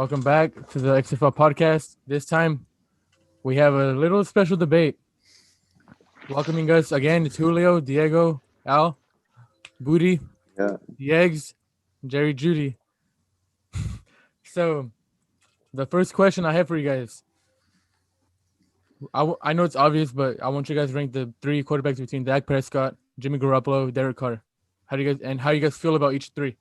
Welcome back to the XFL Podcast. This time, we have a little special debate. Welcoming us again, it's Julio, Diego, Al, Booty, Diegs, Jerry, Judy. So, the first question I have for you guys. I know it's obvious, but I want you guys to rank the three quarterbacks between Dak Prescott, Jimmy Garoppolo, Derek Carr. How do you guys feel about each three?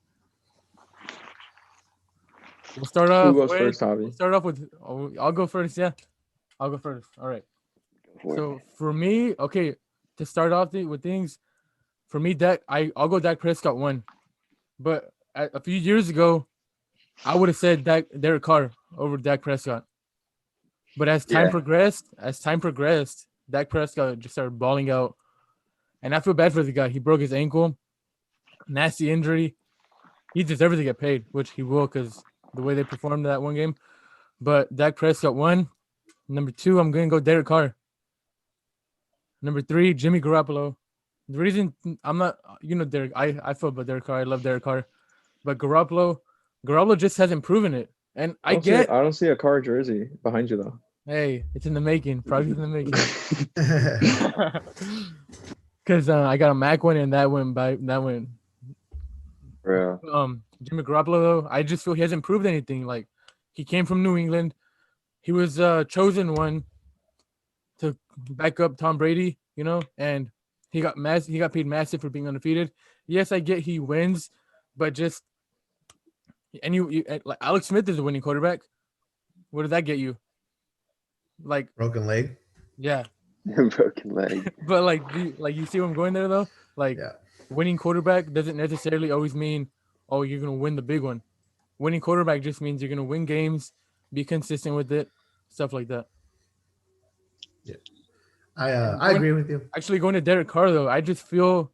We'll start off. Who goes first, Javi? We'll start off with. I'll go first. Yeah, I'll go first. All right. So for me, okay, to start off with things, for me, I'll go Dak Prescott 1, but a few years ago, I would have said Derek Carr over Dak Prescott. But as time progressed, Dak Prescott just started balling out, and I feel bad for the guy. He broke his ankle, nasty injury. He deserves to get paid, which he will because the way they performed that one game. But Dak Prescott 1. Number 2, I'm going to go Derek Carr. Number 3, Jimmy Garoppolo. The reason I'm not, Derek, I feel about Derek Carr. I love Derek Carr. But Garoppolo just hasn't proven it. And I don't see a Carr jersey behind you, though. Hey, it's in the making. Probably in the making. Because I got a Mac one and that went. Yeah. Jimmy Garoppolo, though, I just feel he hasn't proved anything. Like, he came from New England. He was chosen one to back up Tom Brady, and he got paid massive for being undefeated. Yes, I get he wins, but just and you like Alex Smith is a winning quarterback. What did that get you? Like broken leg. Yeah. Broken leg. But you see where I'm going there though? Winning quarterback doesn't necessarily always mean, oh, you're gonna win the big one. Winning quarterback just means you're gonna win games, be consistent with it, stuff like that. Yeah, I agree with you. Actually, going to Derek Carr though, I just feel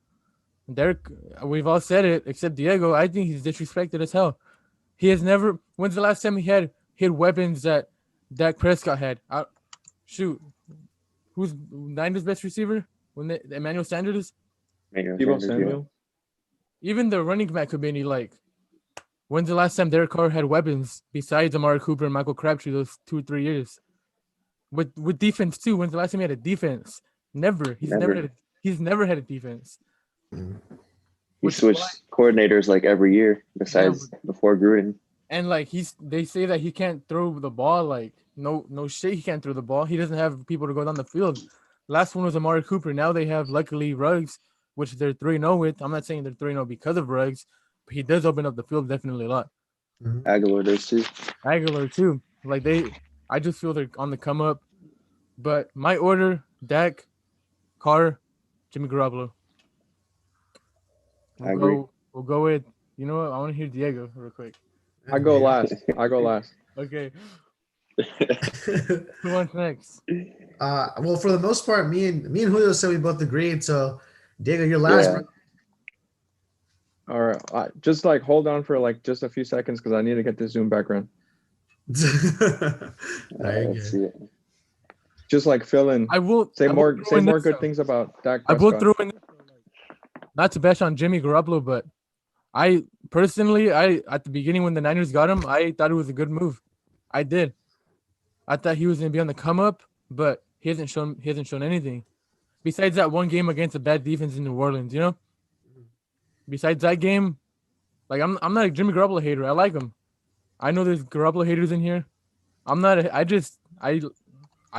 Derek. We've all said it except Diego. I think he's disrespected as hell. He has never. When's the last time he had weapons that Dak Prescott had? Who's Niners' best receiver? Emmanuel Sanders? Samuel. Even the running back could be any like. When's the last time Derek Carr had weapons besides Amari Cooper and Michael Crabtree those 2 or 3 years? With defense too. When's the last time he had a defense? Never. He's never had a defense. He switched coordinators like every year besides before Gruden. And they say that he can't throw the ball. Like no shit, he can't throw the ball. He doesn't have people to go down the field. Last one was Amari Cooper. Now they have luckily Ruggs, which they're 3-0 with. I'm not saying they're 3-0 because of Ruggs, but he does open up the field definitely a lot. Mm-hmm. Aguilar does too. I just feel they're on the come up. But my order: Dak, Carr, Jimmy Garoppolo. I agree. We'll go with. You know what? I want to hear Diego real quick. I go last. Okay. Who wants next? Well, for the most part, me and Julio said we both agreed. So, Diego, you're last. Yeah. All right. Just hold on for just a few seconds because I need to get this Zoom background. Let's see it. Just fill in. I will say more good things about Dak Prescott. I will throw in. Not to bash on Jimmy Garoppolo, but I personally, at the beginning when the Niners got him, I thought it was a good move. I did. I thought he was gonna be on the come up, but he hasn't shown anything. Besides that one game against a bad defense in New Orleans, Besides that game, I'm not a Jimmy Garoppolo hater. I like him. I know there's Garoppolo haters in here. I'm not. I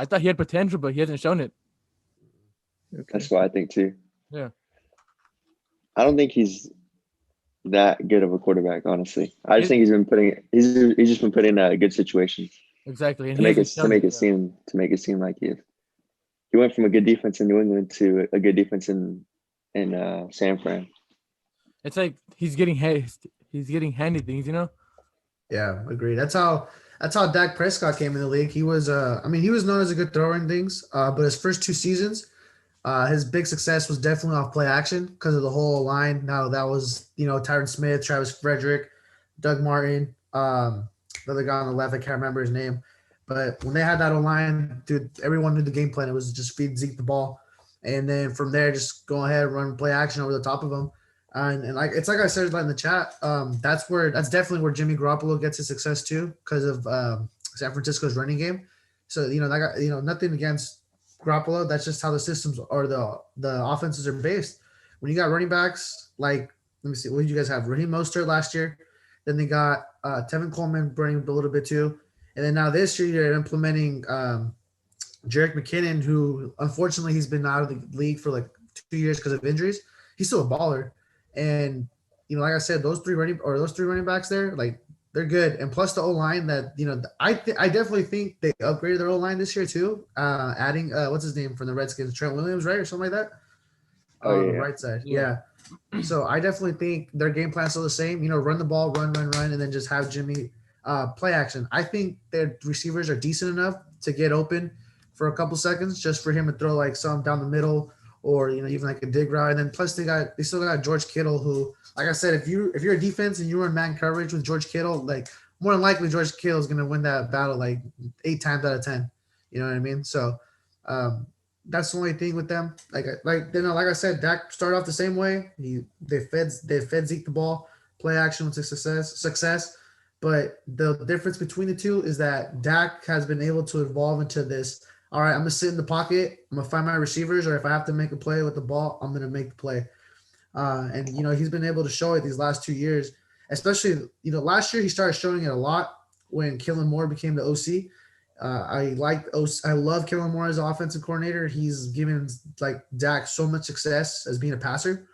thought he had potential, but he hasn't shown it. That's what I think too. Yeah. I don't think he's that good of a quarterback, honestly. I just think he's just been put in good situations. Exactly. And to make it seem like he is. He went from a good defense in New England to a good defense in San Fran. It's like he's getting handed things, Yeah, agreed. That's how Dak Prescott came in the league. He was he was known as a good thrower and things, but his first 2 seasons, his big success was definitely off play action because of the whole line. Now that was, Tyron Smith, Travis Frederick, Doug Martin, the other guy on the left, I can't remember his name. But when they had that line, dude, everyone knew the game plan. It was just feed Zeke the ball. And then from there, just go ahead, run play action over the top of him. And like it's like I said in the chat, that's definitely where Jimmy Garoppolo gets his success too, because of San Francisco's running game. So nothing against Garoppolo. That's just how the systems or the offenses are based. When you got running backs like, let me see, what did you guys have? Raheem Mostert last year. Then they got Tevin Coleman running a little bit too, and then now this year you're implementing Jerick McKinnon, who unfortunately he's been out of the league for like 2 years because of injuries. He's still a baller. And like I said, those three running backs there, like they're good. And plus the O line that I definitely think they upgraded their O line this year too. Adding what's his name from the Redskins, Trent Williams, right, or something like that. On the right side, yeah. So I definitely think their game plan's still the same. Run the ball, run, and then just have Jimmy play action. I think their receivers are decent enough to get open for a couple seconds, just for him to throw like some down the middle, or even like a dig route. And then plus they still got George Kittle, who, like I said, if you're a defense and you're in man coverage with George Kittle, like more than likely George Kittle is gonna win that battle like 8 times out of 10. You know what I mean? So that's the only thing with them. Like I said, Dak started off the same way. They fed Zeke the ball, play action with success. But the difference between the two is that Dak has been able to evolve into this. All right, I'm gonna sit in the pocket. I'm gonna find my receivers, or if I have to make a play with the ball, I'm gonna make the play. And he's been able to show it these last 2 years, especially last year he started showing it a lot when Kellen Moore became the OC. I love Kellen Moore as an offensive coordinator. He's given like Dak so much success as being a passer,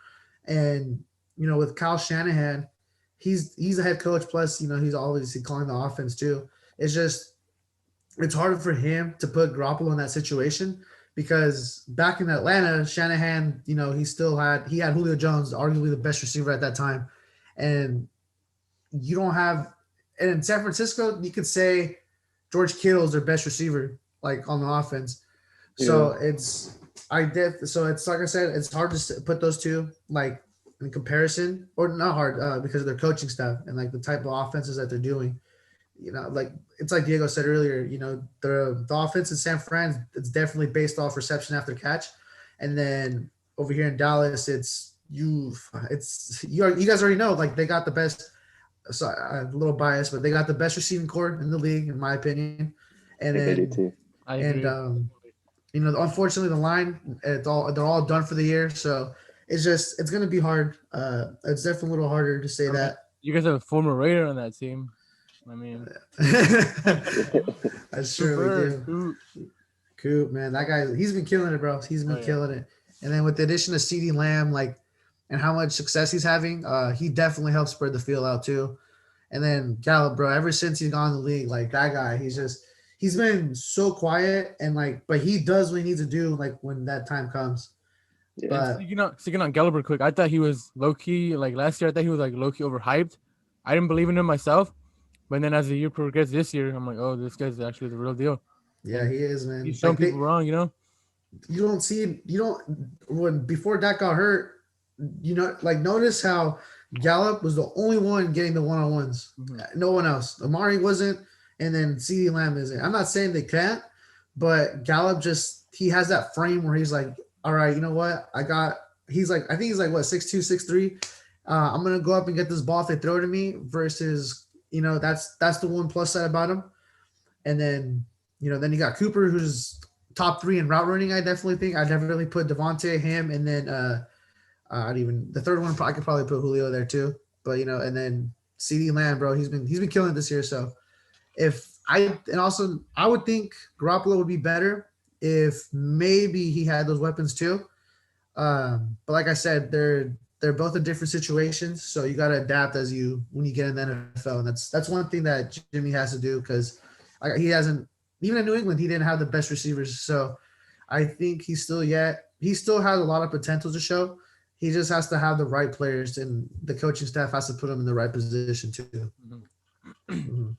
and with Kyle Shanahan, he's a head coach. Plus, he's obviously calling the offense too. It's harder for him to put Garoppolo in that situation because back in Atlanta, Shanahan, he had Julio Jones, arguably the best receiver at that time, and you don't have. And in San Francisco, you could say George Kittle is their best receiver, like on the offense. So it's like I said, it's hard to put those two like in comparison, or not hard because of their coaching staff and like the type of offenses that they're doing. Like it's like Diego said earlier, the offense in San Fran, it's definitely based off reception after catch, and then over here in Dallas, you guys already know, like they got the best. So I'm a little biased, but they got the best receiving core in the league, in my opinion. And then, they do too. Unfortunately, the line, they're all done for the year, so it's gonna be hard. It's definitely a little harder to say that. You guys have a former Raider on that team. I mean, that's true. We do. Coop, man, that guy, he's been killing it, bro. He's been killing it. And then with the addition of CeeDee Lamb, and how much success he's having, he definitely helps spread the field out too. And then Gallup, bro, ever since he's gone in the league, like that guy, he's been so quiet and but he does what he needs to do, like when that time comes. Yeah. But speaking on Gallup real quick, I thought he was low key, like last year, I thought he was like low key overhyped. I didn't believe in him myself, but then as the year progressed this year, I'm like, oh, this guy's actually the real deal. Yeah, he is, man. He's showing people wrong, You don't see, when before Dak got hurt, notice how Gallup was the only one getting the one-on-ones. Mm-hmm. No one else. Amari wasn't, and then CeeDee Lamb isn't. I'm not saying they can't, but Gallup he has that frame where he's like, all right, you know what? I think he's like, what, 6'2", 6'3"? I'm going to go up and get this ball if they throw it to me versus, that's the one plus side about him. And then, then you got Cooper, who's top 3 in route running. I definitely put Devontae, him, and then the third one I could probably put Julio there too. But and then CeeDee Lamb, bro, he's been killing it this year. So I would think Garoppolo would be better if maybe he had those weapons too. But like I said, they're both in different situations, so you got to adapt when you get in the NFL, and that's one thing that Jimmy has to do because he hasn't, even in New England, he didn't have the best receivers. So I think he still has a lot of potential to show. He just has to have the right players, and the coaching staff has to put him in the right position too. Mm-hmm. Mm-hmm.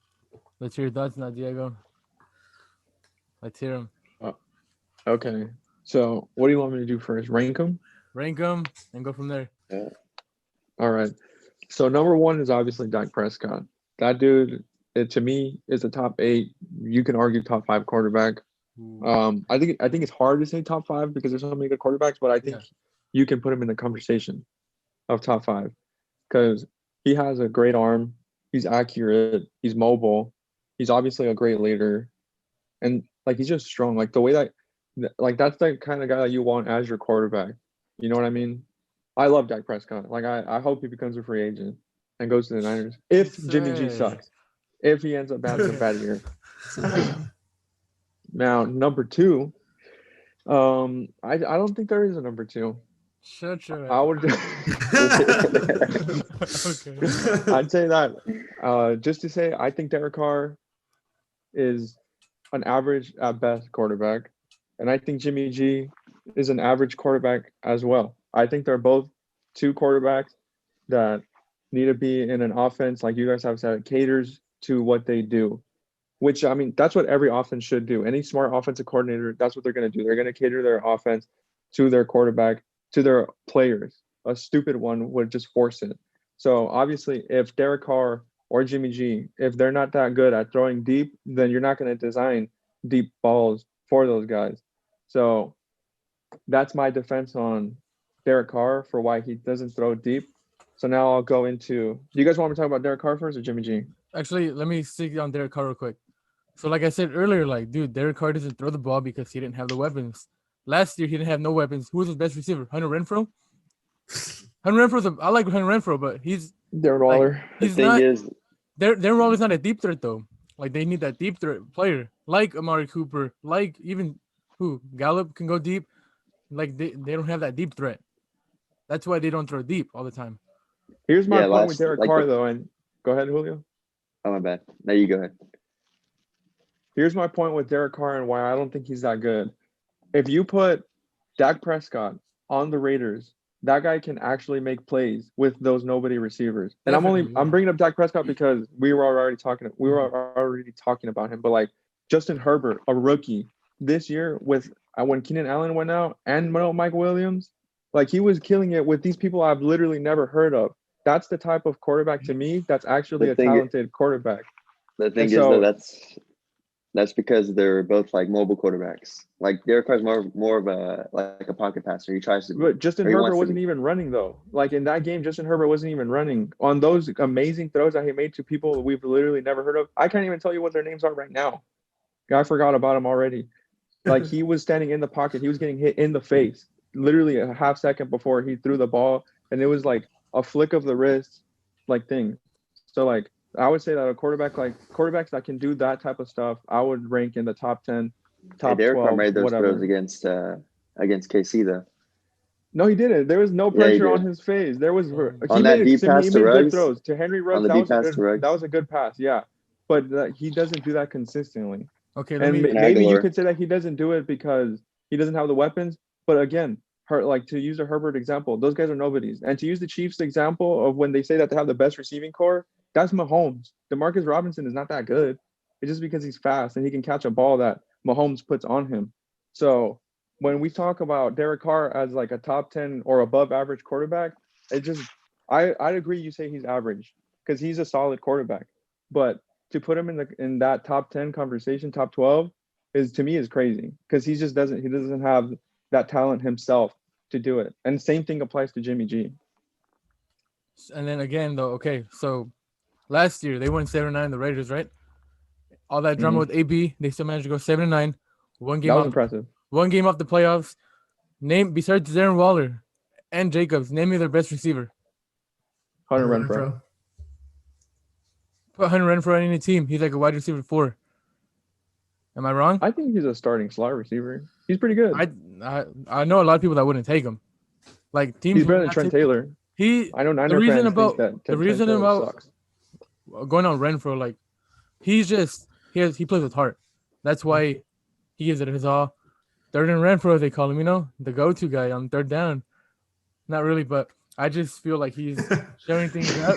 Let's hear your thoughts now, Diego. Let's hear them. Okay. So what do you want me to do first? Rank them and go from there. Yeah. All right. So number 1 is obviously Dak Prescott. That dude, to me, is a top 8. You can argue top 5 quarterback. I think it's hard to say top 5 because there's so many good quarterbacks, but I think you can put him in the conversation. of top 5 because he has a great arm. He's accurate. He's mobile. He's obviously a great leader. And, like, he's just strong. Like, the way that – like, that's the kind of guy that you want as your quarterback. You know what I mean? I love Dak Prescott. Like, I hope he becomes a free agent and goes to the Niners. If Jimmy G sucks. If he ends up having a bad year. Now, number 2, I don't think there is a number 2. Shut your I would. Okay. I'd say that just to say, I think Derek Carr is an average at best quarterback, and I think Jimmy G is an average quarterback as well. I think they're both 2 quarterbacks that need to be in an offense, like you guys have said, caters to what they do. Which, I mean, that's what every offense should do. Any smart offensive coordinator, that's what they're going to do. They're going to cater their offense to their quarterback, to their players. A stupid one would just force it. So, obviously, if Derek Carr or Jimmy G, if they're not that good at throwing deep, then you're not going to design deep balls for those guys. So, that's my defense on Derek Carr for why he doesn't throw deep. So, now I'll go into – do you guys want me to talk about Derek Carr first or Jimmy G? Actually, let me stick on Derek Carr real quick. So, like I said earlier, like, dude, Derek Carr doesn't throw the ball because he didn't have the weapons. Last year, he didn't have no weapons. Who was his best receiver? Hunter Renfrow? Hunter Renfrow, I like Hunter Renfrow, but he's Darren Waller. Like, he's the thing not. is, Darren Waller's not a deep threat though. Like they need that deep threat player, like Amari Cooper, like even Gallup can go deep. Like they don't have that deep threat. That's why they don't throw deep all the time. Here's my point with Derek Carr though, and go ahead, Julio. Oh my bad. No, you go ahead. Here's my point with Derek Carr and why I don't think he's that good. If you put Dak Prescott on the Raiders, that guy can actually make plays with those nobody receivers. And I'm bringing up Dak Prescott because we were already talking about him. But like Justin Herbert, a rookie this year with when Keenan Allen went out and Mike Williams, like he was killing it with these people I've literally never heard of. That's the type of quarterback to me that's actually a talented quarterback. The thing is though, that's because they're both like mobile quarterbacks. Like Derek Carr's more of a pocket passer. He tries to. But Justin Herbert wasn't even running though. Like in that game, Justin Herbert wasn't even running on those amazing throws that he made to people we've literally never heard of. I can't even tell you what their names are right now. I forgot about him already. Like he was standing in the pocket. He was getting hit in the face literally a half second before he threw the ball, and it was like a flick of the wrist, like thing. So like. I would say that a quarterbacks that can do that type of stuff, I would rank in the top 10, top 12. Derek Carr made those throws against KC though. No, he didn't. There was no pressure on his face. There was on that deep pass to Ruggs. Throws to Henry Ruggs. That was a good pass, yeah. But he doesn't do that consistently. Okay, maybe you could say that he doesn't do it because he doesn't have the weapons. But again, to use a Herbert example, those guys are nobodies. And to use the Chiefs example of when they say that they have the best receiving core. That's Mahomes. DeMarcus Robinson is not that good. It's just because he's fast and he can catch a ball that Mahomes puts on him. So when we talk about Derek Carr as like a top 10 or above average quarterback, I'd agree you say he's average because he's a solid quarterback. But to put him in that top 10 conversation, top 12, to me is crazy because he doesn't have that talent himself to do it. And the same thing applies to Jimmy G. And then again though, okay, so last year, they won 7-9, the Raiders, right? All that drama with AB, they still managed to go 7-9. That was impressive. One game off the playoffs. Besides Darren Waller and Jacobs, name me their best receiver. Hunter Renfrow. Put Hunter Renfrow on any team. He's like a wide receiver 4. Am I wrong? I think he's a starting slot receiver. He's pretty good. I know a lot of people that wouldn't take him. Like teams. He's better than Trent Taylor. I know Niner fans think that the reason about sucks. Going on Renfrow, like he plays with heart. That's why he gives it his all. Third and Renfrow, they call him, the go-to guy on third down. Not really, but I just feel like he's showing things up,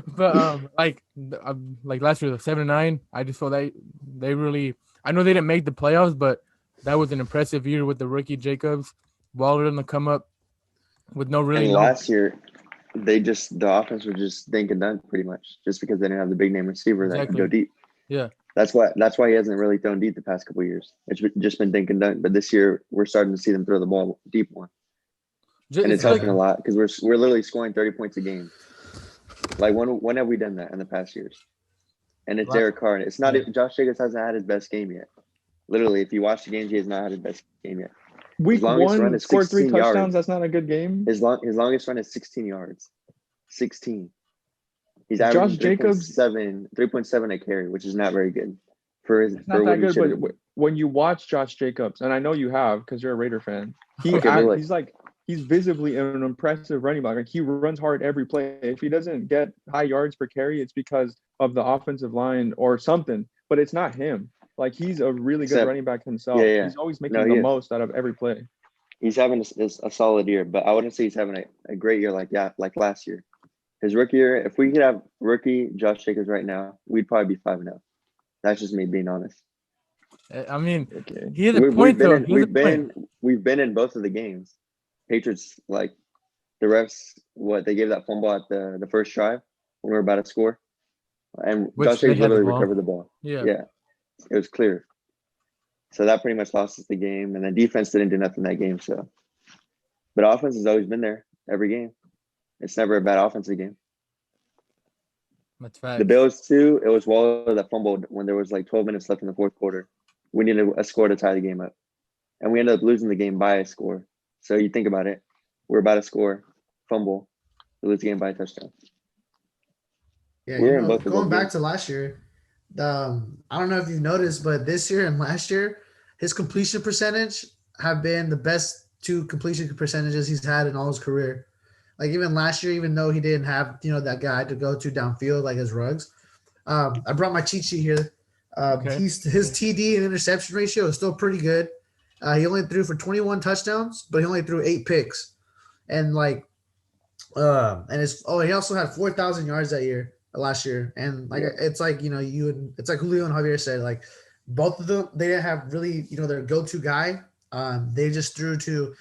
But like last year, the 7-9, I just felt that they really. I know they didn't make the playoffs, but that was an impressive year with the rookie Jacobs, Waller on the come up, with no really. And last year. The offense was just dink and dunk pretty much, just because they didn't have the big name receiver that could go deep. Yeah, that's why he hasn't really thrown deep the past couple of years. It's just been dink and dunk. But this year we're starting to see them throw the ball deep more. and it's like, helping a lot because we're literally scoring 30 points a game. Like when have we done that in the past years? And it's Derek Carr. It's not Josh Jacobs hasn't had his best game yet. Literally, if you watch the games, he has not had his best game yet. Week one, scored 3 touchdowns. Yards. That's not a good game. His longest run is 16 yards. 16. He's averaging 3.7 a carry, which is not very good for his. It's not that good, but when you watch Josh Jacobs, and I know you have because you're a Raider fan, he's visibly an impressive running back. Like he runs hard every play. If he doesn't get high yards per carry, it's because of the offensive line or something. But it's not him. Like he's a really good running back himself. Yeah. He's always making the most out of every play. He's having a solid year, but I wouldn't say he's having a great year like last year. His rookie year, if we could have rookie Josh Jacobs right now, we'd probably be 5-0. That's just me being honest. I mean, he has a point though. We've been in both of the games. Patriots, like the refs, they gave that fumble at the first drive when we were about to score, and Josh Jacobs literally recovered the ball. Yeah, it was clear. So that pretty much lost us the game, and then defense didn't do nothing that game. So, but offense has always been there every game. It's never a bad offensive game. That's fact. The Bills too. It was Waller that fumbled when there was like 12 minutes left in the fourth quarter. We needed a score to tie the game up, and we ended up losing the game by a score. So you think about it, we're about to score, fumble, we lose the game by a touchdown. Yeah, going back to last year, I don't know if you've noticed, but this year and last year, his completion percentage have been the best 2 completion percentages he's had in all his career. Like even last year, even though he didn't have that guy to go to downfield like his Ruggs, I brought my cheat sheet here. His TD and interception ratio is still pretty good. He only threw for 21 touchdowns, but he only threw 8 picks, and he also had 4,000 yards last year, and it's like it's like Julio and Javier said, like both of them they didn't have really their go-to guy. They just threw to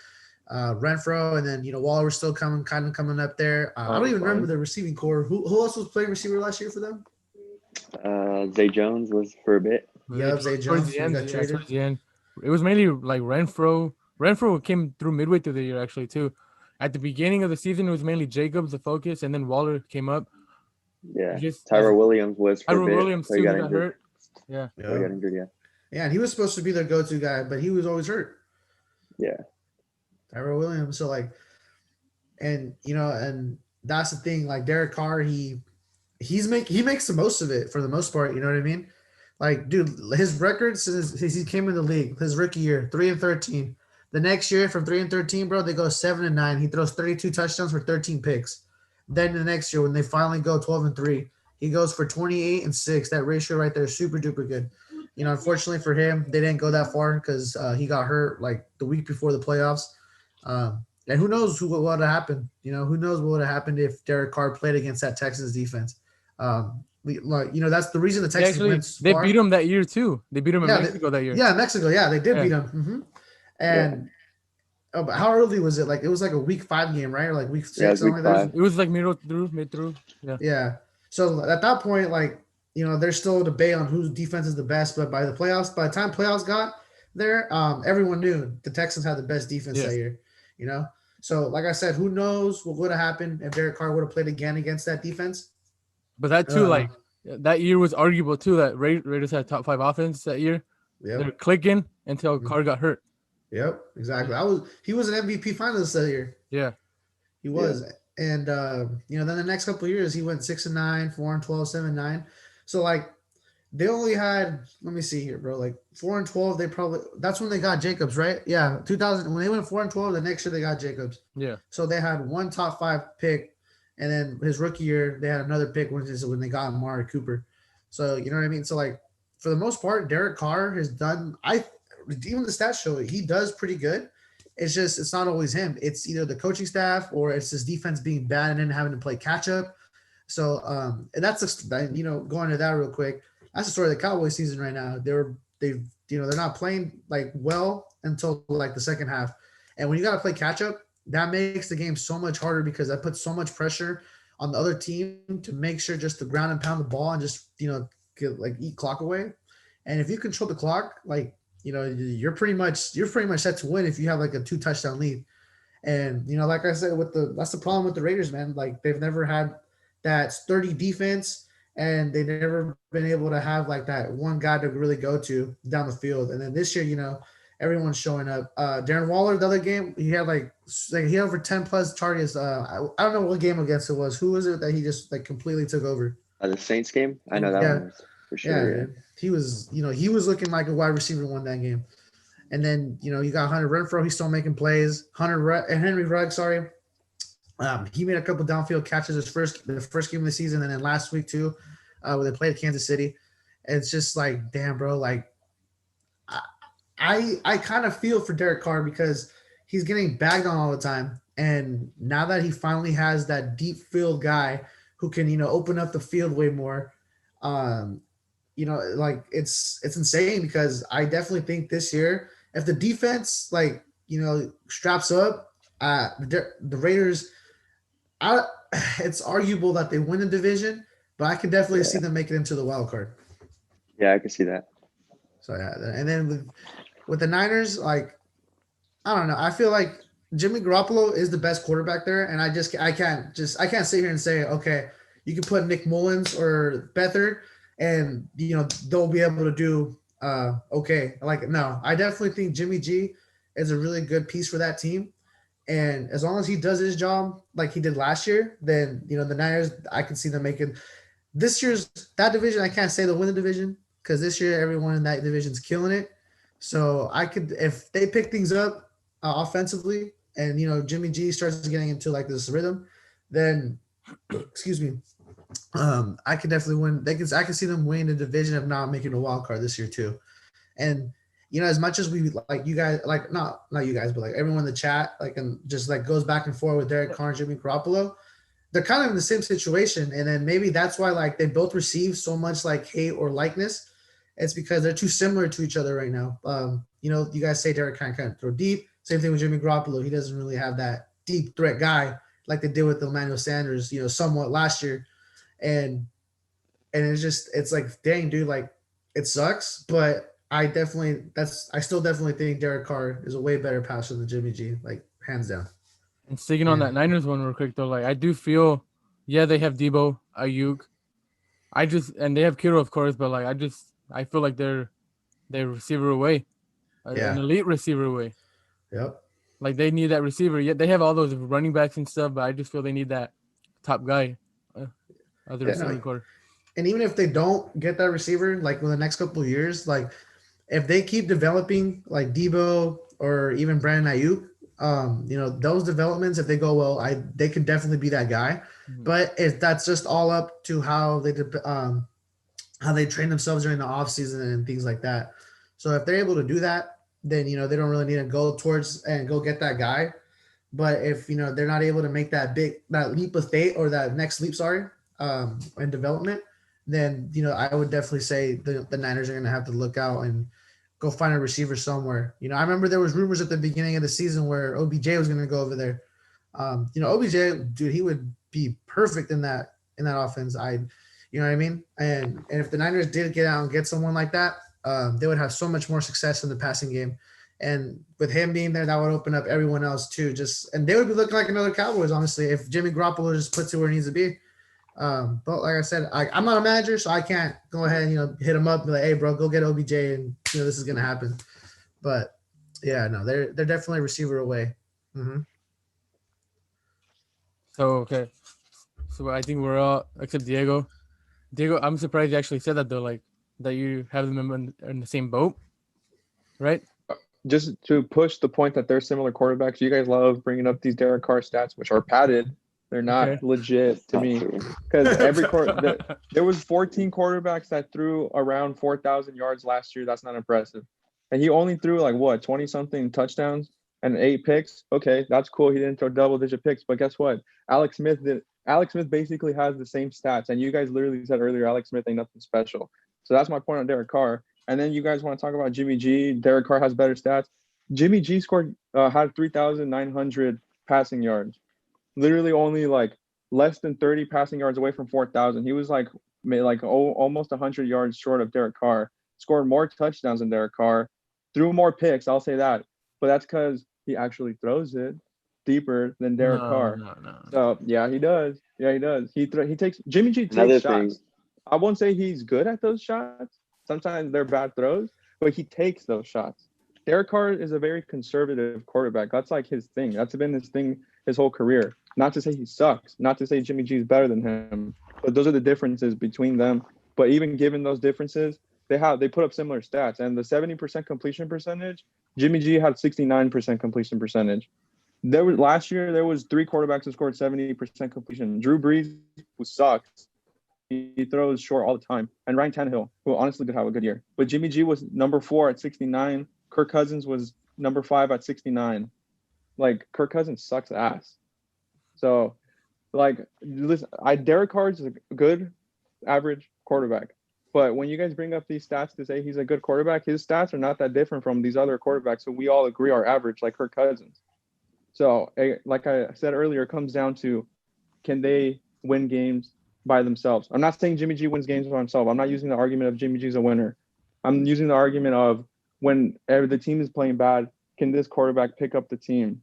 Renfro, and then Waller was still coming up there. I don't even remember the receiving core. Who else was playing receiver last year for them? Zay Jones was for a bit. Yeah, Zay Jones. Towards the end. It was mainly like Renfro. Renfro came through midway through the year actually too. At the beginning of the season, it was mainly Jacobs the focus, and then Waller came up. Yeah, Tyrell Williams was for a bit. Tyrell Williams too got hurt. Yeah. He got injured. Yeah, and he was supposed to be their go-to guy, but he was always hurt. Yeah. Tyrell Williams. So and that's the thing. Like Derek Carr, he makes the most of it for the most part. You know what I mean? Like, dude, his records since he came in the league, his rookie year, 3-13. The next year, from 3-13, bro, they go 7-9. He throws 32 touchdowns for 13 picks. Then the next year, when they finally go 12-3, he goes for 28-6. That ratio right there is super duper good. Unfortunately for him, they didn't go that far because he got hurt like the week before the playoffs. And who knows what would have happened? Who knows what would have happened if Derek Carr played against that Texans defense? That's the reason the Texans they beat him that year too. They beat him in Mexico that year. Yeah, Mexico. Yeah, they did beat him. Mm-hmm. And but how early was it? Like it was like a week 5 game, right? Or like week 6, something like that. It was like mid through. Yeah. Yeah. So at that point, there's still a debate on whose defense is the best. But by the time playoffs got there, everyone knew the Texans had the best defense that year. So like I said, who knows what would have happened if Derek Carr would have played again against that defense? But that too, that year was arguable too. That Raiders had top 5 offense that year. Yeah, they're clicking until Carr got hurt. Yep, exactly. He was an MVP finalist that year. Yeah, he was. Yeah. And then the next couple of years he went 6-9, 4-12, 7-9. So they only had, let me see here, bro. 4-12, that's when they got Jacobs, right? Yeah, 2000 when they went 4-12, the next year they got Jacobs. Yeah. So they had one top 5 pick. And then his rookie year, they had another pick when they got Amari Cooper. So, you know what I mean? So, for the most part, Derek Carr has done – even the stats show it. He does pretty good. It's just it's not always him. It's either the coaching staff or it's his defense being bad and then having to play catch-up. So, and that's going to that real quick, that's the story of the Cowboys season right now. They're not playing, well until, the second half. And when you got to play catch-up, that makes the game so much harder because that puts so much pressure on the other team to make sure just to ground and pound the ball and just, eat clock away. And if you control the clock, you're pretty much set to win if you have a 2 touchdown lead. And like I said, that's the problem with the Raiders, man. Like they've never had that sturdy defense, and they never been able to have like that one guy to really go to down the field. And then this year, everyone's showing up. Darren Waller, the other game, he had he had over 10 plus targets. I don't know what game against it was. Who was it that he just completely took over? The Saints game. I know that one was for sure. Yeah. He was looking like a wide receiver one that game. And then you got Hunter Renfrow. He's still making plays. Henry Ruggs, sorry. He made a couple downfield catches the first game of the season, and then last week too, when they played Kansas City. It's just like, damn, bro. Like, I kind of feel for Derek Carr because he's getting bagged on all the time, and now that he finally has that deep field guy who can open up the field way more, it's insane because I definitely think this year if the defense straps up, the Raiders. It's arguable that they win the division, but I can definitely see them make it into the wild card. Yeah, I can see that. So yeah, and then with the Niners, I don't know. I feel like Jimmy Garoppolo is the best quarterback there, and I can't sit here and say, okay, you can put Nick Mullins or Beathard, and they'll be able to do okay. No, I definitely think Jimmy G is a really good piece for that team. And as long as he does his job like he did last year, then the Niners, I can see them making this year's that division. I can't say they'll win the division because this year everyone in that division is killing it. So if they pick things up offensively, and Jimmy G starts getting into this rhythm, then excuse me, I could definitely win. I can see them winning the division if not making a wild card this year too. And as much as we you guys, not you guys, but everyone in the chat, and just goes back and forth with Derek Carr and Jimmy Garoppolo, they're kind of in the same situation. And then maybe that's why they both receive so much hate or likeness. It's because they're too similar to each other right now. You guys say Derek Carr kind of throw deep. Same thing with Jimmy Garoppolo. He doesn't really have that deep threat guy like they did with Emmanuel Sanders, somewhat last year. And it's dang, dude, it sucks, but I still definitely think Derek Carr is a way better passer than Jimmy G, hands down. And sticking on that Niners one real quick though, I do feel, they have Debo, Ayuk, and they have Kittle of course, but I feel like they're receiver away, an elite receiver away. Yep. They need that receiver. Yet they have all those running backs and stuff, but I just feel they need that top guy, other receiving core. And even if they don't get that receiver, in the next couple of years, if they keep developing Debo or even Brandon Ayuk, those developments, if they go well, they could definitely be that guy. Mm-hmm. But if that's just all up to how they train themselves during the off season and things like that. So if they're able to do that, then they don't really need to go towards and go get that guy. But if they're not able to make that leap of faith or that next leap, in development, then I would definitely say the Niners are going to have to look out and go find a receiver somewhere. I remember there was rumors at the beginning of the season where OBJ was going to go over there. OBJ, dude, he would be perfect in that offense. You know what I mean? And if the Niners did get out and get someone like that, they would have so much more success in the passing game. And with him being there, that would open up everyone else too. And they would be looking like another Cowboys, honestly, if Jimmy Garoppolo just puts it where it needs to be. But like I said, I'm not a manager, so I can't go ahead and hit him up and be like, hey, bro, go get OBJ, and this is gonna happen. But yeah, no, they're definitely a receiver away. Mm-hmm. So okay, so I think we're all except Diego. Diego, I'm surprised you actually said that though, that you have them in the same boat, right? Just to push the point that they're similar quarterbacks, you guys love bringing up these Derek Carr stats, which are padded. They're not legit to me because there was 14 quarterbacks that threw around 4,000 yards last year. That's not impressive. And he only threw 20 something touchdowns and 8 picks. Okay, that's cool. He didn't throw double-digit picks, but guess what? Alex Smith basically has the same stats, and you guys literally said earlier Alex Smith ain't nothing special. So that's my point on Derek Carr. And then you guys want to talk about Jimmy G. Derek Carr has better stats. Jimmy G had 3,900 passing yards. Literally only less than 30 passing yards away from 4,000. He was almost 100 yards short of Derek Carr. Scored more touchdowns than Derek Carr. Threw more picks, I'll say that. But that's because he actually throws it. deeper than Derek Carr. No. So yeah, he does. Yeah, he does. He takes Jimmy G Another takes thing. shots. I won't say he's good at those shots. Sometimes they're bad throws, but he takes those shots. Derek Carr is a very conservative quarterback. That's like his thing. That's been his thing his whole career. Not to say he sucks. Not to say Jimmy G is better than him. But those are the differences between them. But even given those differences, they put up similar stats. And the 70% completion percentage, Jimmy G had 69% completion percentage. Last year there was 3 quarterbacks who scored 70% completion. Drew Brees, who sucks. He throws short all the time. And Ryan Tannehill, who honestly did have a good year. But Jimmy G was number 4 at 69. Kirk Cousins was number 5 at 69. Like, Kirk Cousins sucks ass. So, like, listen, Derek Carr is a good average quarterback. But when you guys bring up these stats to say he's a good quarterback, his stats are not that different from these other quarterbacks who we all agree are average, like Kirk Cousins. So, like I said earlier, it comes down to, can they win games by themselves? I'm not saying Jimmy G wins games by himself. I'm not using the argument of Jimmy G's a winner. I'm using the argument of when the team is playing bad, can this quarterback pick up the team,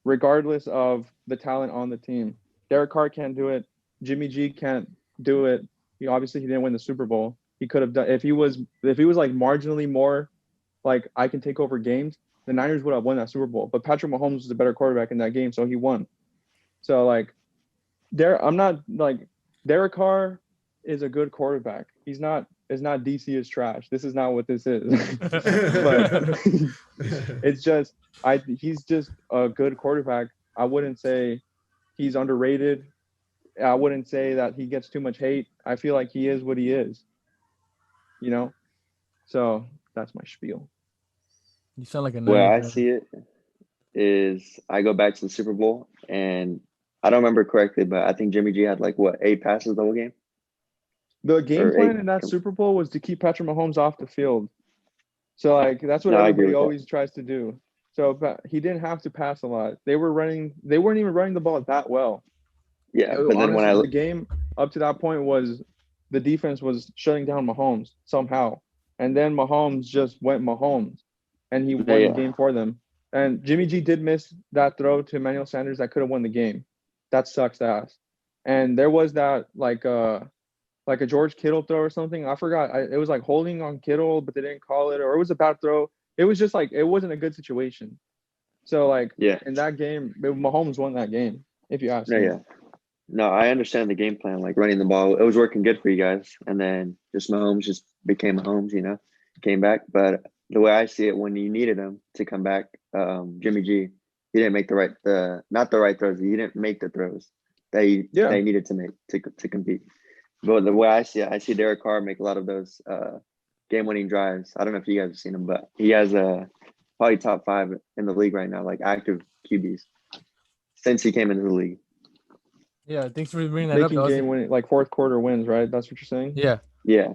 regardless of the talent on the team? Derek Carr can't do it. Jimmy G can't do it. He didn't win the Super Bowl. He could have done if he was like marginally more like I can take over games, the Niners would have won that Super Bowl. But Patrick Mahomes was a better quarterback in that game, so he won. So like Derek Carr is a good quarterback. It's not DC is trash. This is not what this is. But it's just he's just a good quarterback. I wouldn't say he's underrated. I wouldn't say that he gets too much hate. I feel like he is what he is. You know? So that's my spiel. You sound like a Where I see it is I go back to the Super Bowl, and I don't remember correctly, but I think Jimmy G had 8 passes the whole game. The game plan in that Super Bowl was to keep Patrick Mahomes off the field. So that's what everybody always tries to do. So he didn't have to pass a lot. They weren't even running the ball that well. Yeah, but then the game up to that point was the defense was shutting down Mahomes somehow. And then Mahomes just went Mahomes, and he won the game for them. And Jimmy G did miss that throw to Emmanuel Sanders that could have won the game. That sucks ass. And there was that like a George Kittle throw or something. I forgot. It was like holding on Kittle, but they didn't call it, or it was a bad throw. It was just it wasn't a good situation. So in that game, Mahomes won that game, if you ask me. Yeah. No, I understand the game plan, running the ball. It was working good for you guys. And then just Mahomes just became Mahomes, came back. But the way I see it, when you needed him to come back, Jimmy G, he didn't make not the right throws. He didn't make the throws that he needed to make to compete. But the way I see it, I see Derek Carr make a lot of those game-winning drives. I don't know if you guys have seen him, but he has probably top 5 in the league right now, active QBs since he came into the league. Yeah, thanks for bringing that up. Making game-winning, fourth quarter wins, right? That's what you're saying? Yeah. Yeah.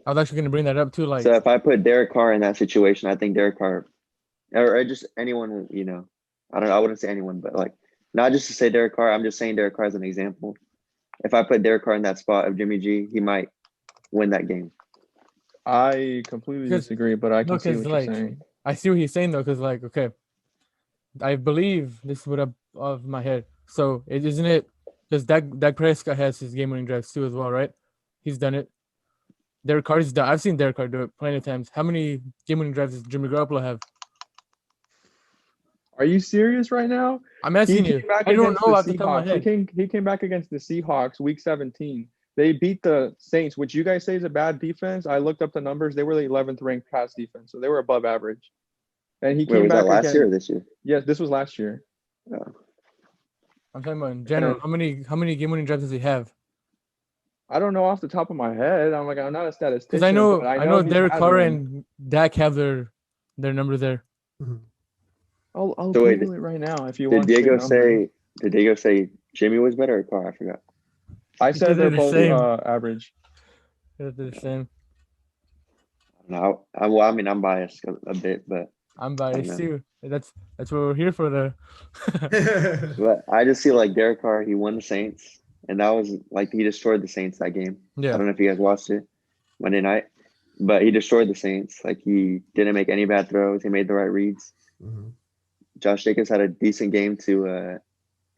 I was actually going to bring that up too. So if I put Derek Carr in that situation, I think Derek Carr, or just anyone, I wouldn't say anyone, but not just to say Derek Carr. I'm just saying Derek Carr as an example. If I put Derek Carr in that spot of Jimmy G, he might win that game. I completely disagree, but I can see what you're saying. I see what he's saying though, because okay, I believe this would have off my head. So isn't it because Dak Prescott has his game-winning drives too as well, right? He's done it. Derek Carr's done. I've seen Derek Carr do it plenty of times. How many game-winning drives does Jimmy Garoppolo have? Are you serious right now? I'm asking you. I don't know off the top of my head. He came back against the Seahawks week 17. They beat the Saints, which you guys say is a bad defense. I looked up the numbers. They were the 11th ranked pass defense, so they were above average. And he came back was that last year or this year? Yes, this was last year. Oh. I'm talking about in general. How many game-winning drives does he have? I don't know off the top of my head. I'm not a statistician. Because I know Derek Carr and Dak have their number there. Mm-hmm. I'll Google it right now if you want. Did Diego say Jimmy was better or Carr? I forgot. I said they're both average. They're the same. No, I'm biased a bit, but I'm biased too. That's what we're here for, though. But I just see Derek Carr. He won the Saints, and that was he destroyed the Saints that game. Yeah. I don't know if you guys watched it Monday night, but he destroyed the Saints. He didn't make any bad throws. He made the right reads. Mm-hmm. Josh Jacobs had a decent game to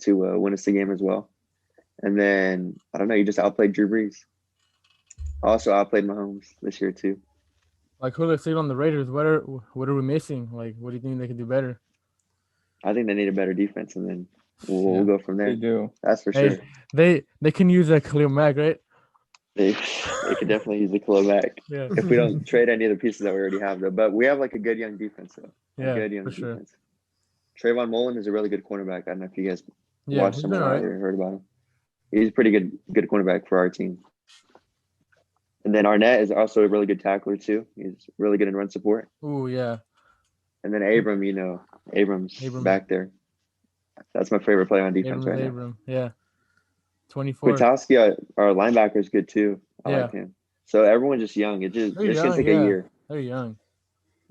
to win us the game as well. And then I don't know, you just outplayed Drew Brees. Also outplayed Mahomes this year too. Like who let's say on the Raiders, what are we missing? Like what do you think they can do better? I think they need a better defense, and then we'll go from there. They do. That's for sure. They can use a Khalil Mack, right? They could definitely use a Khalil Mack. Yeah. If we don't trade any of the pieces that we already have, though. But we have like a good young defense, though. Yeah, good young for sure. defense. Trayvon Mullen is a really good cornerback. I don't know if you guys watched some of that or heard about him. He's a pretty good cornerback for our team. And then Arnett is also a really good tackler too. He's really good in run support. Oh yeah. And then Abram's back there. That's my favorite player on defense now. Yeah. 24. Kwiatkowski, our linebacker, is good too. I like him. So everyone's just young. It's gonna take a year. They're young.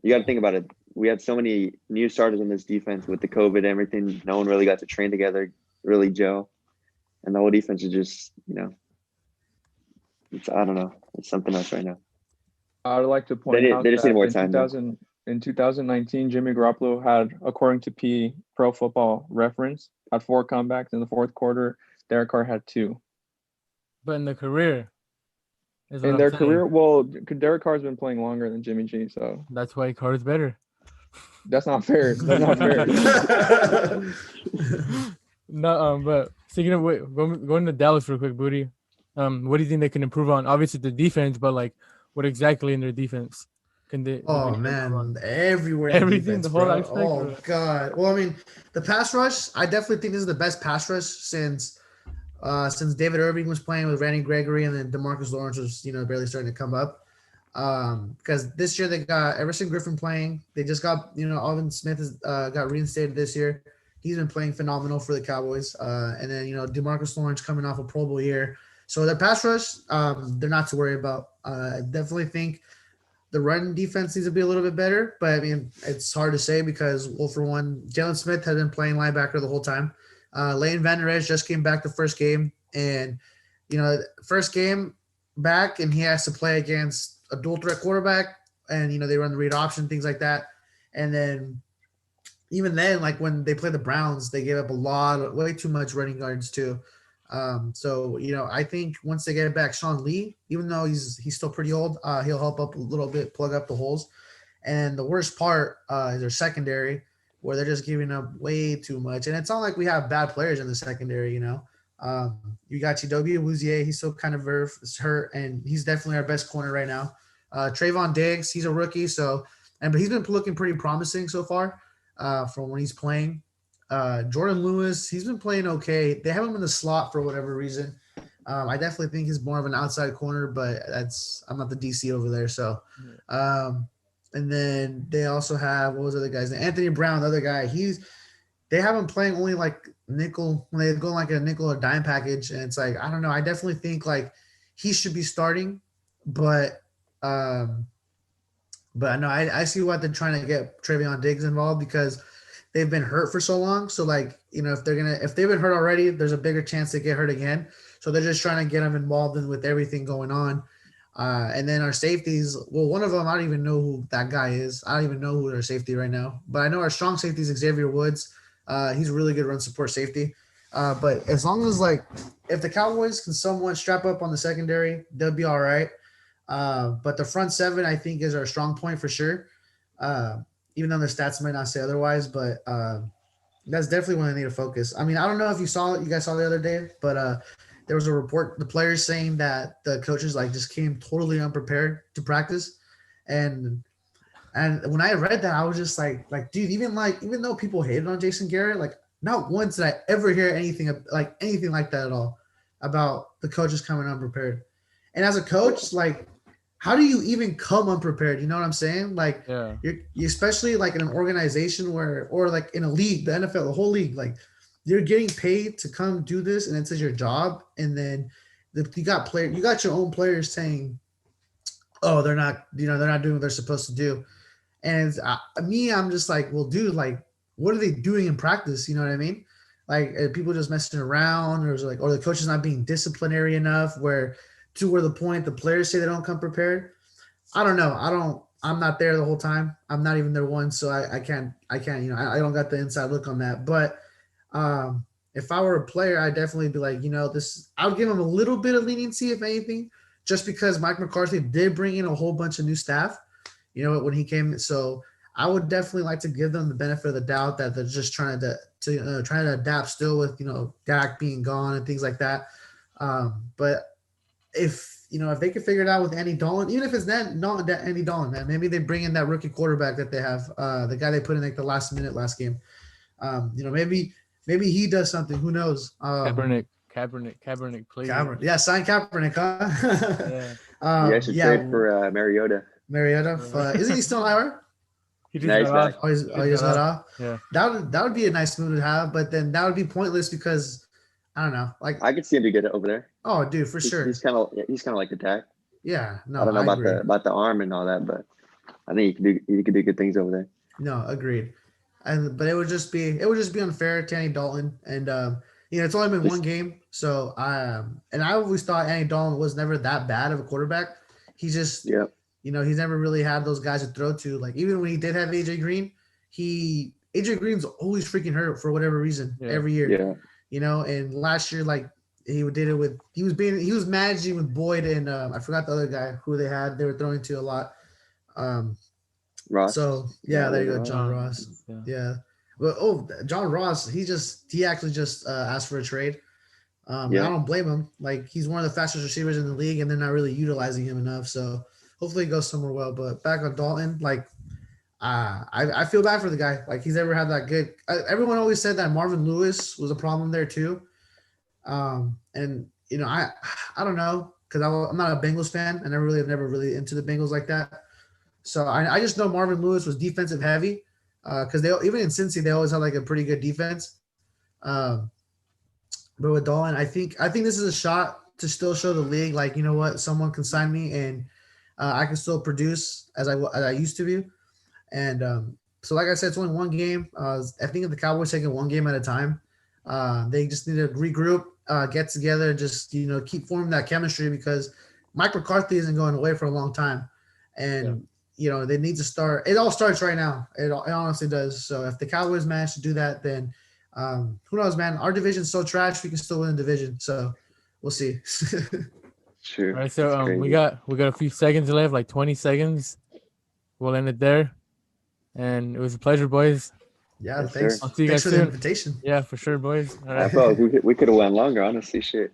You got to think about it. We had so many new starters in this defense with the COVID and everything. No one really got to train together, really gel. And the whole defense is just, I don't know. It's something else right now. I would like to point out they just need more that time. in 2019, Jimmy Garoppolo had, according to Pro Football Reference, had 4 comebacks in the fourth quarter. Derek Carr had 2. But in the career. In their career, well, Derek Carr's been playing longer than Jimmy G, so that's why Carr's better. That's not fair. That's not fair. No, but speaking of going to Dallas real quick, Booty. What do you think they can improve on? Obviously the defense, but like what exactly in their defense can they? Oh man, everywhere. Everything, defense, the whole bro. aspect. Oh god. Well, I mean, the pass rush. I definitely think this is the best pass rush since David Irving was playing with Randy Gregory, and then DeMarcus Lawrence was barely starting to come up. Because this year they got Everson Griffin playing. They just got Alvin Smith has got reinstated this year. He's been playing phenomenal for the Cowboys. And then DeMarcus Lawrence coming off a Pro Bowl year. So their pass rush, they're not to worry about. I definitely think the run defense needs to be a little bit better, but I mean it's hard to say because, well, for one, Jalen Smith has been playing linebacker the whole time. Leighton Van Der Esch just came back the first game, and first game back, and he has to play against a dual threat quarterback, and they run the read option, things like that. And then even then, like when they play the Browns, they gave up way too much running yards too. So I think once they get back Sean Lee, even though he's still pretty old, he'll help up a little bit, plug up the holes. And the worst part is their secondary, where they're just giving up way too much. And it's not like we have bad players in the secondary, You got Chidobe Awuzie, he's still kind of hurt, and he's definitely our best corner right now. Trayvon Diggs, he's a rookie, but he's been looking pretty promising so far from when he's playing. Jordan Lewis, he's been playing okay. They have him in the slot for whatever reason. I definitely think he's more of an outside corner, but I'm not the DC over there. So, and then they also have, what was the other guy's name? Anthony Brown, the other guy. They have him playing only like nickel when they go like a nickel or dime package, and it's like I don't know. I definitely think like he should be starting, but no, I see why they're trying to get Trayvon Diggs involved because they've been hurt for so long. So like if they've been hurt already, there's a bigger chance they get hurt again. So they're just trying to get them involved with everything going on. And then our safeties, well, one of them, I don't even know who that guy is. I don't even know who their safety right now. But I know our strong safety is Xavier Woods. He's a really good run support safety. But as long as, if the Cowboys can somewhat strap up on the secondary, they'll be all right. But the front seven, I think, is our strong point for sure. Even though the stats might not say otherwise. But that's definitely when they need to focus. I mean, I don't know if you guys saw the other day, but there was a report, the players saying that the coaches just came totally unprepared to practice. And when I read that, I was just like, dude, even though people hated on Jason Garrett, not once did I ever hear anything like that at all about the coaches coming unprepared. And as a coach, how do you even come unprepared? You know what I'm saying? Yeah. You especially in an organization or in a league, the NFL, the whole league, you're getting paid to come do this, and it's your job. And then you got your own players saying, "Oh, they're not doing what they're supposed to do." And I'm just like, well, dude, what are they doing in practice? You know what I mean? Are people just messing around, or or the coach is not being disciplinary enough, where the point the players say they don't come prepared? I don't know. I'm not there the whole time. I'm not even there once, so I can't. I don't got the inside look on that. But if I were a player, I'd definitely be like, I would give him a little bit of leniency, if anything, just because Mike McCarthy did bring in a whole bunch of new staff, when he came. So I would definitely like to give them the benefit of the doubt that they're just trying to adapt still with, Dak being gone and things like that. But if they could figure it out with Andy Dalton, even if it's not Andy Dalton, man, maybe they bring in that rookie quarterback that they have, the guy they put in like the last minute last game. Maybe he does something. Who knows? Kaepernick, please. Yeah, sign Kaepernick, huh? Yeah. You guys should trade for Mariota. Isn't he still on IR? He just got off. Oh, he's got off. Yeah. That would be a nice move to have, but then that would be pointless because I don't know. Like I could see him be good over there. Oh, dude, for sure. He's kind of like the Dak. Yeah. No, I don't know about the arm and all that, but I think he could do good things over there. No, agreed. But it would just be unfair to Andy Dalton, and it's only been one game, so and I always thought Andy Dalton was never that bad of a quarterback. He just he's never really had those guys to throw to. Like even when he did have AJ Green, AJ Green's always freaking hurt for whatever reason every year. Yeah. And last year he was managing with Boyd and I forgot the other guy who they were throwing to a lot. Ross. So there you go, John Ross. Yeah. But John Ross, he actually just asked for a trade. I don't blame him. Like he's one of the fastest receivers in the league, and they're not really utilizing him enough. So hopefully he goes somewhere well. But back on Dalton, like I feel bad for the guy. Like he's never had that good. Everyone always said that Marvin Lewis was a problem there too. And I don't know because I'm not a Bengals fan, and I've never really into the Bengals like that. So I just know Marvin Lewis was defensive heavy because they even in Cincy they always had like a pretty good defense. But with Dalton, I think this is a shot to still show the league like someone can sign me and I can still produce as I used to be. And so like I said, it's only one game. I think the Cowboys taking one game at a time. They just need to regroup, get together, just keep forming that chemistry because Mike McCarthy isn't going away for a long time, and they need to start. It all starts right now. It honestly does. So if the Cowboys manage to do that, then who knows, man? Our division's so trash, we can still win the division. So we'll see. Sure. All right, so we got a few seconds left, like 20 seconds. We'll end it there. And it was a pleasure, boys. Yeah, yes, thanks. Sir. I'll see you guys for soon. the invitation. Yeah, for sure, boys. All right. I felt we could have went longer, honestly. Shit.